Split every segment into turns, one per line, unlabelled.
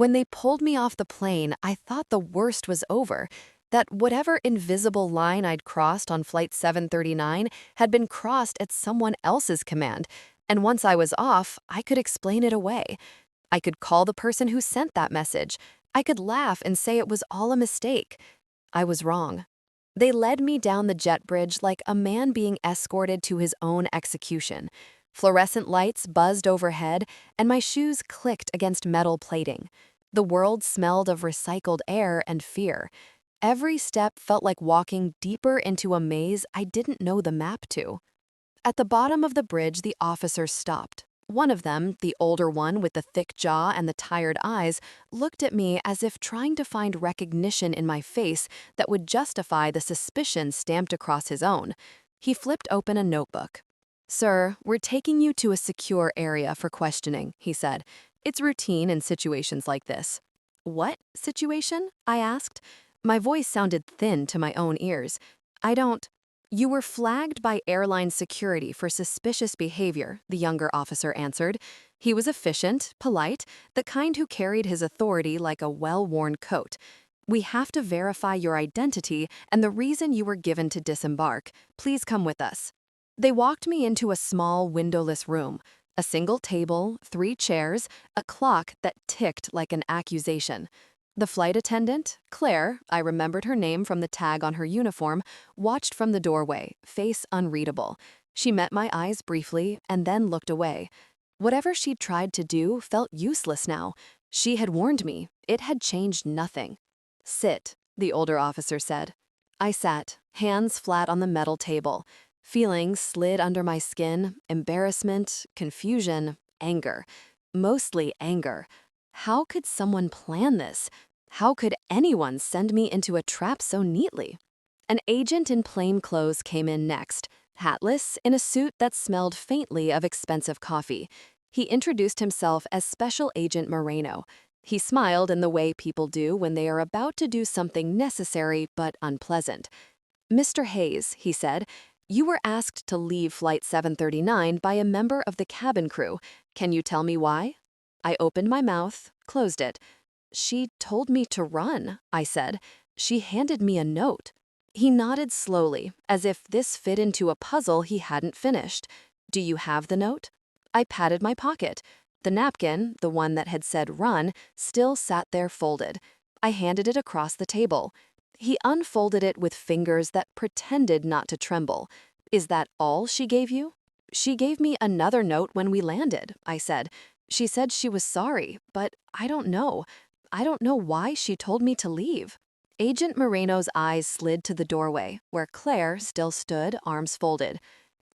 When they pulled me off the plane, I thought the worst was over, that whatever invisible line I'd crossed on Flight 739 had been crossed at someone else's command, and once I was off, I could explain it away. I could call the person who sent that message. I could laugh and say it was all a mistake. I was wrong. They led me down the jet bridge like a man being escorted to his own execution. Fluorescent lights buzzed overhead, and my shoes clicked against metal plating. The world smelled of recycled air and fear. Every step felt like walking deeper into a maze I didn't know the map to. At the bottom of the bridge, the officers stopped. One of them, the older one with the thick jaw and the tired eyes, looked at me as if trying to find recognition in my face that would justify the suspicion stamped across his own. He flipped open a notebook. "Sir, we're taking you to a secure area for questioning," he said. "It's routine in situations like this." "What situation?" I asked. My voice sounded thin to my own ears. "I don't—" "You were flagged by airline security for suspicious behavior," the younger officer answered. He was efficient, polite, the kind who carried his authority like a well-worn coat. "We have to verify your identity and the reason you were given to disembark. Please come with us." They walked me into a small, windowless room. A single table, 3 chairs, a clock that ticked like an accusation. The flight attendant, Claire, I remembered her name from the tag on her uniform, watched from the doorway, face unreadable. She met my eyes briefly and then looked away. Whatever she'd tried to do felt useless now. She had warned me. It had changed nothing. "Sit," the older officer said. I sat, hands flat on the metal table. Feelings slid under my skin, embarrassment, confusion, anger. Mostly anger. How could someone plan this? How could anyone send me into a trap so neatly? An agent in plain clothes came in next, hatless, in a suit that smelled faintly of expensive coffee. He introduced himself as Special Agent Moreno. He smiled in the way people do when they are about to do something necessary but unpleasant. "Mr. Hayes," he said, "you were asked to leave Flight 739 by a member of the cabin crew. Can you tell me why?" I opened my mouth, closed it. "She told me to run," I said. "She handed me a note." He nodded slowly, as if this fit into a puzzle he hadn't finished. "Do you have the note?" I patted my pocket. The napkin, the one that had said run, still sat there folded. I handed it across the table. He unfolded it with fingers that pretended not to tremble. "Is that all she gave you?" "She gave me another note when we landed," I said. "She said she was sorry, but I don't know. I don't know why she told me to leave." Agent Moreno's eyes slid to the doorway, where Claire still stood, arms folded.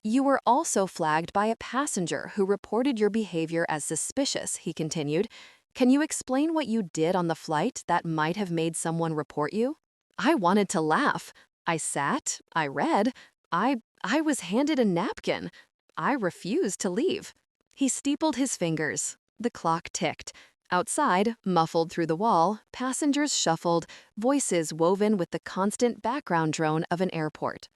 "You were also flagged by a passenger who reported your behavior as suspicious," he continued. "Can you explain what you did on the flight that might have made someone report you?" I wanted to laugh. I sat, I read, I was handed a napkin. I refused to leave. He steepled his fingers. The clock ticked. Outside, muffled through the wall, passengers shuffled, voices woven with the constant background drone of an airport.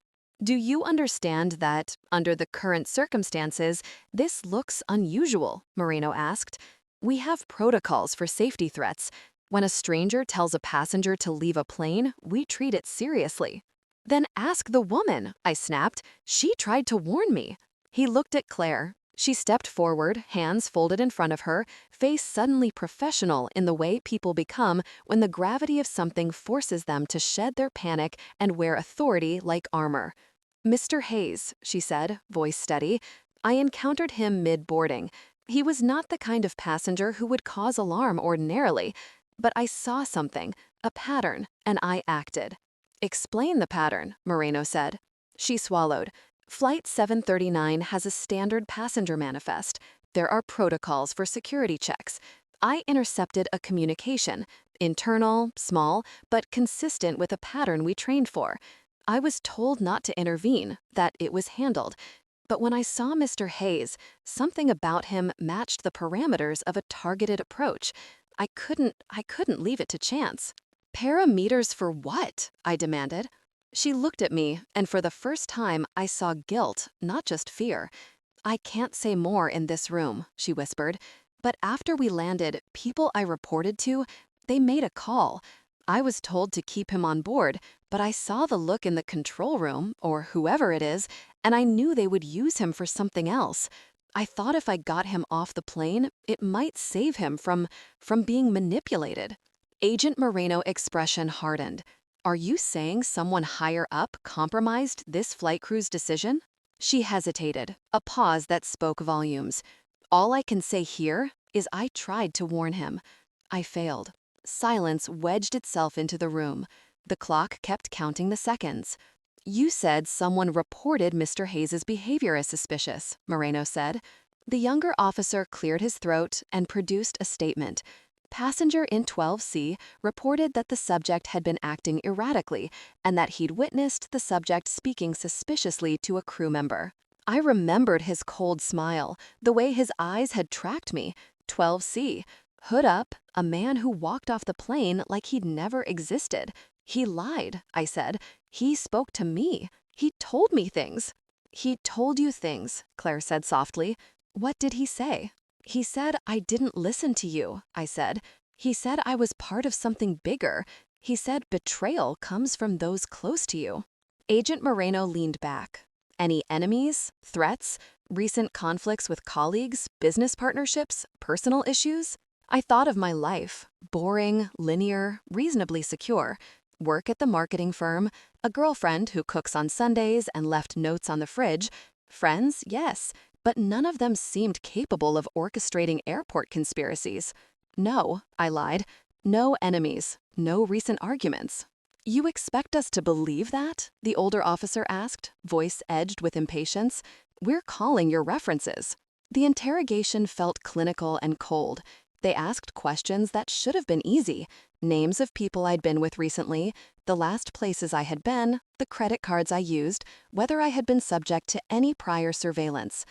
"Do you understand that, under the current circumstances, this looks unusual?" Moreno asked. "We have protocols for safety threats. When a stranger tells a passenger to leave a plane, we treat it seriously." "Then ask the woman," I snapped. "She tried to warn me." He looked at Claire. She stepped forward, hands folded in front of her, face suddenly professional in the way people become when the gravity of something forces them to shed their panic and wear authority like armor. "Mr. Hayes," she said, voice steady, "I encountered him mid-boarding. He was not the kind of passenger who would cause alarm ordinarily, but I saw something, a pattern, and I acted." "Explain the pattern," Moreno said. She swallowed. "Flight 739 has a standard passenger manifest. There are protocols for security checks. I intercepted a communication, internal, small, but consistent with a pattern we trained for. I was told not to intervene, that it was handled. But when I saw Mr. Hayes, something about him matched the parameters of a targeted approach. I couldn't leave it to chance." "Parameters for what?" I demanded. She looked at me, and for the first time I saw guilt, not just fear. "I can't say more in this room," she whispered. But after we landed, people I reported to, they made a call. I was told to keep him on board, but I saw the look in the control room, or whoever it is, and I knew they would use him for something else. I thought if I got him off the plane, it might save him from being manipulated. Agent Moreno expression hardened. Are you saying someone higher up compromised this flight crew's decision? She hesitated, a pause that spoke volumes. All I can say here is I tried to warn him. I failed. Silence wedged itself into the room. The clock kept counting the seconds. You said someone reported Mr. Hayes's behavior as suspicious, Moreno said. The younger officer cleared his throat and produced a statement. Passenger in 12C reported that the subject had been acting erratically and that he'd witnessed the subject speaking suspiciously to a crew member. I remembered his cold smile, the way his eyes had tracked me. 12C. Hood up, a man who walked off the plane like he'd never existed. He lied, I said. He spoke to me. He told me things. He told you things, Claire said softly. What did he say? He said I didn't listen to you, I said. He said I was part of something bigger. He said betrayal comes from those close to you. Agent Moreno leaned back. Any enemies, threats, recent conflicts with colleagues, business partnerships, personal issues? I thought of my life, boring, linear, reasonably secure. Work at the marketing firm, a girlfriend who cooks on Sundays and left notes on the fridge. Friends, yes, but none of them seemed capable of orchestrating airport conspiracies. No, I lied. No enemies, no recent arguments. You expect us to believe that? The older officer asked, voice edged with impatience. We're calling your references. The interrogation felt clinical and cold. They asked questions that should have been easy. Names of people I'd been with recently, the last places I had been, the credit cards I used, whether I had been subject to any prior surveillance.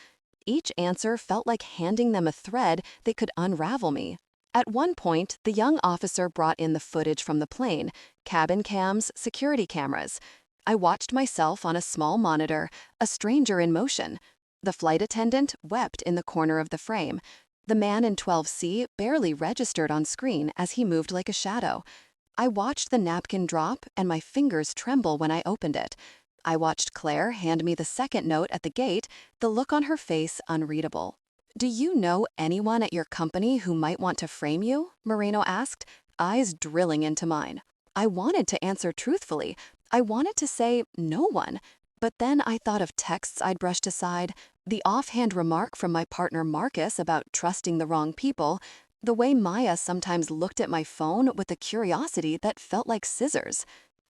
Each answer felt like handing them a thread that could unravel me. At one point, the young officer brought in the footage from the plane, cabin cams, security cameras. I watched myself on a small monitor, a stranger in motion. The flight attendant wept in the corner of the frame. The man in 12C barely registered on screen as he moved like a shadow. I watched the napkin drop and my fingers tremble when I opened it. I watched Claire hand me the second note at the gate, the look on her face unreadable. Do you know anyone at your company who might want to frame you? Moreno asked, eyes drilling into mine. I wanted to answer truthfully. I wanted to say no one. But then I thought of texts I'd brushed aside, the offhand remark from my partner Marcus about trusting the wrong people, the way Maya sometimes looked at my phone with a curiosity that felt like scissors.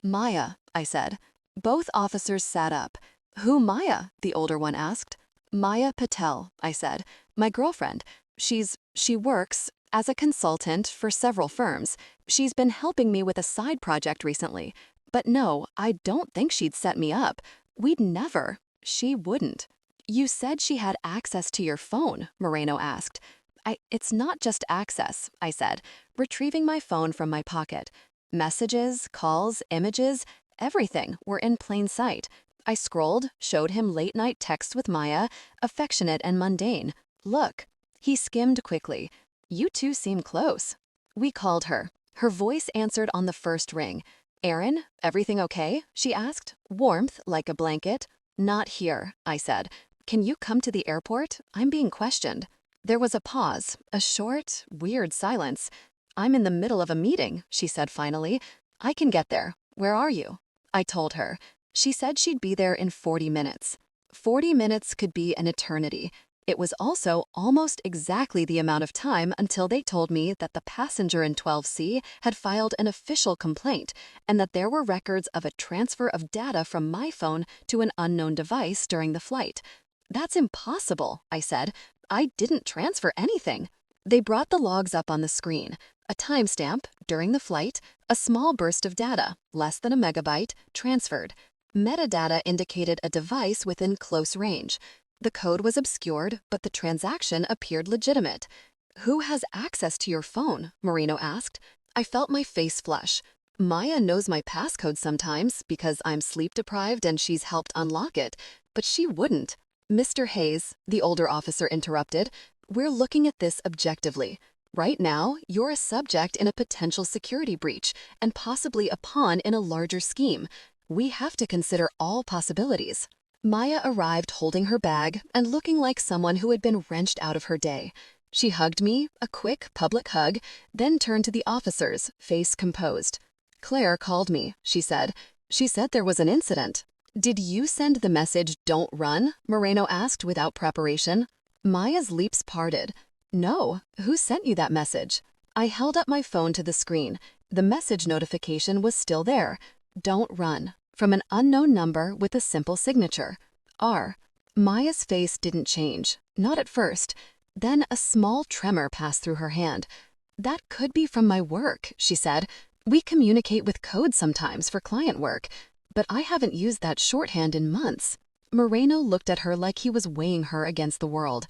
Maya, I said. Both officers sat up. Who Maya? The older one asked. Maya Patel, I said. My girlfriend. She works as a consultant for several firms. She's been helping me with a side project recently. But no, I don't think she'd set me up. We'd never. She wouldn't. You said she had access to your phone, Moreno asked. It's not just access, I said, retrieving my phone from my pocket. Messages, calls, images, everything were in plain sight. I scrolled, showed him late-night texts with Maya, affectionate and mundane. Look. He skimmed quickly. You two seem close. We called her. Her voice answered on the first ring. Erin, everything okay? She asked, warmth like a blanket. Not here, I said. Can you come to the airport? I'm being questioned. There was a pause, a short, weird silence. I'm in the middle of a meeting, she said finally. I can get there. Where are you? I told her. She said she'd be there in 40 minutes. 40 minutes could be an eternity. It was also almost exactly the amount of time until they told me that the passenger in 12C had filed an official complaint and that there were records of a transfer of data from my phone to an unknown device during the flight. That's impossible, I said. I didn't transfer anything. They brought the logs up on the screen. A timestamp, during the flight, a small burst of data, less than a megabyte, transferred. Metadata indicated a device within close range. The code was obscured, but the transaction appeared legitimate. Who has access to your phone? Moreno asked. I felt my face flush. Maya knows my passcode sometimes because I'm sleep-deprived and she's helped unlock it, but she wouldn't. Mr. Hayes, the older officer interrupted, We're looking at this objectively. Right now, you're a subject in a potential security breach and possibly a pawn in a larger scheme. We have to consider all possibilities. Maya arrived holding her bag and looking like someone who had been wrenched out of her day. She hugged me, a quick public hug, then turned to the officers, face composed. "Claire called me," she said. "She said there was an incident." "Did you send the message, 'Don't run'?" Moreno asked without preparation. Maya's lips parted. "No, who sent you that message?" I held up my phone to the screen. The message notification was still there. "Don't run," from an unknown number with a simple signature. R. Maya's face didn't change, not at first. Then a small tremor passed through her hand. "That could be from my work," she said. "We communicate with code sometimes for client work, but I haven't used that shorthand in months." Moreno looked at her like he was weighing her against the world.